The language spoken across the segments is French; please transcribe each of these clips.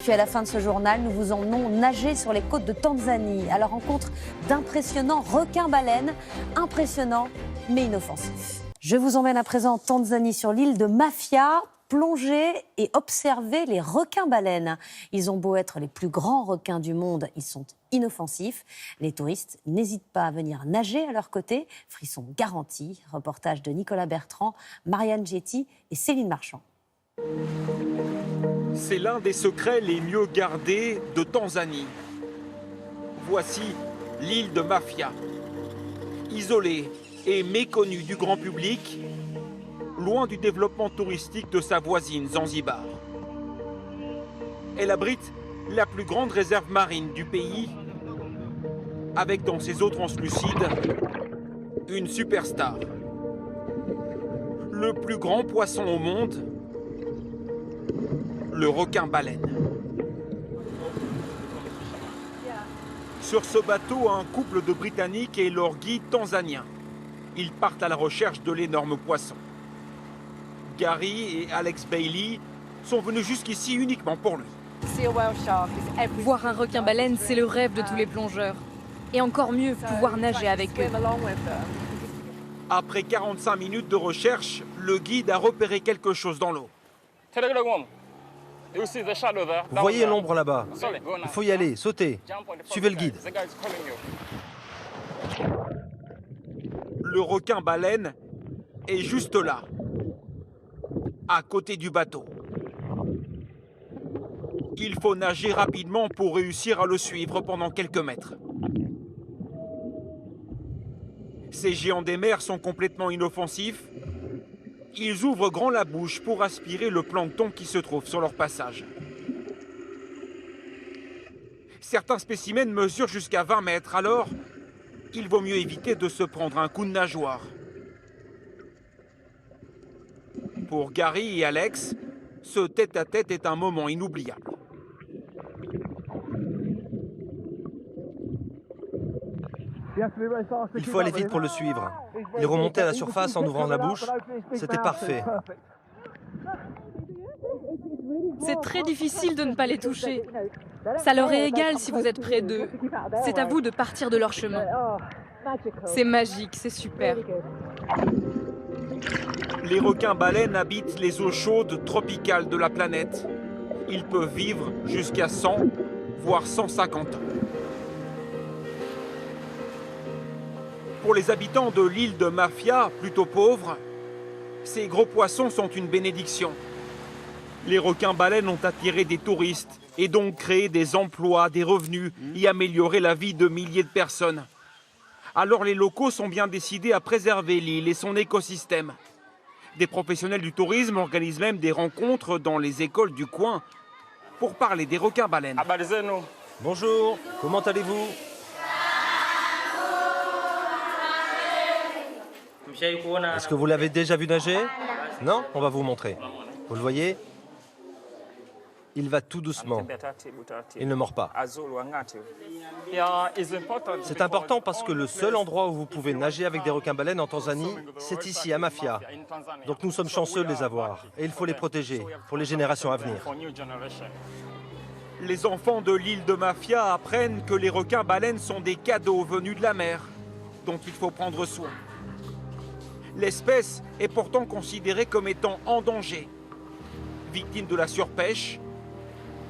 puis à la fin de ce journal, nous vous emmenons nager sur les côtes de Tanzanie à la rencontre d'impressionnants requins-baleines, impressionnants mais inoffensifs. Je vous emmène à présent en Tanzanie sur l'île de Mafia. Plonger et observer les requins-baleines. Ils ont beau être les plus grands requins du monde, ils sont inoffensifs. Les touristes n'hésitent pas à venir nager à leur côté. Frisson garanti. Reportage de Nicolas Bertrand, Marianne Getty et Céline Marchand. C'est l'un des secrets les mieux gardés de Tanzanie. Voici l'île de Mafia. Isolée et méconnue du grand public, loin du développement touristique de sa voisine Zanzibar. Elle abrite la plus grande réserve marine du pays, avec dans ses eaux translucides une superstar. Le plus grand poisson au monde, le requin-baleine. Sur ce bateau, un couple de Britanniques et leur guide tanzanien. Ils partent à la recherche de l'énorme poisson. Gary et Alex Bailey sont venus jusqu'ici uniquement pour lui. Voir un requin-baleine, c'est le rêve de tous les plongeurs. Et encore mieux, pouvoir nager avec eux. Après 45 minutes de recherche, le guide a repéré quelque chose dans l'eau. Vous voyez l'ombre là-bas? Il faut y aller, sautez. Suivez le guide. Le requin-baleine est juste là, à côté du bateau. Il faut nager rapidement pour réussir à le suivre pendant quelques mètres. Ces géants des mers sont complètement inoffensifs. Ils ouvrent grand la bouche pour aspirer le plancton qui se trouve sur leur passage. Certains spécimens mesurent jusqu'à 20 mètres, alors il vaut mieux éviter de se prendre un coup de nageoire. Pour Gary et Alex, ce tête-à-tête est un moment inoubliable. Il faut aller vite pour le suivre. Il remontait à la surface en ouvrant la bouche. C'était parfait. C'est très difficile de ne pas les toucher. Ça leur est égal si vous êtes près d'eux. C'est à vous de partir de leur chemin. C'est magique, c'est super. Les requins-baleines habitent les eaux chaudes tropicales de la planète. Ils peuvent vivre jusqu'à 100, voire 150 ans. Pour les habitants de l'île de Mafia, plutôt pauvres, ces gros poissons sont une bénédiction. Les requins-baleines ont attiré des touristes et donc créé des emplois, des revenus et amélioré la vie de milliers de personnes. Alors les locaux sont bien décidés à préserver l'île et son écosystème. Des professionnels du tourisme organisent même des rencontres dans les écoles du coin pour parler des requins-baleines. Bonjour, comment allez-vous? Est-ce que vous l'avez déjà vu nager? Non? On va vous montrer. Vous le voyez? Il va tout doucement. Il ne mord pas. C'est important parce que le seul endroit où vous pouvez nager avec des requins-baleines en Tanzanie, c'est ici, à Mafia. Donc nous sommes chanceux de les avoir. Et il faut les protéger pour les générations à venir. Les enfants de l'île de Mafia apprennent que les requins-baleines sont des cadeaux venus de la mer, dont il faut prendre soin. L'espèce est pourtant considérée comme étant en danger. Victime de la surpêche,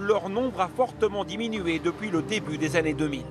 leur nombre a fortement diminué depuis le début des années 2000.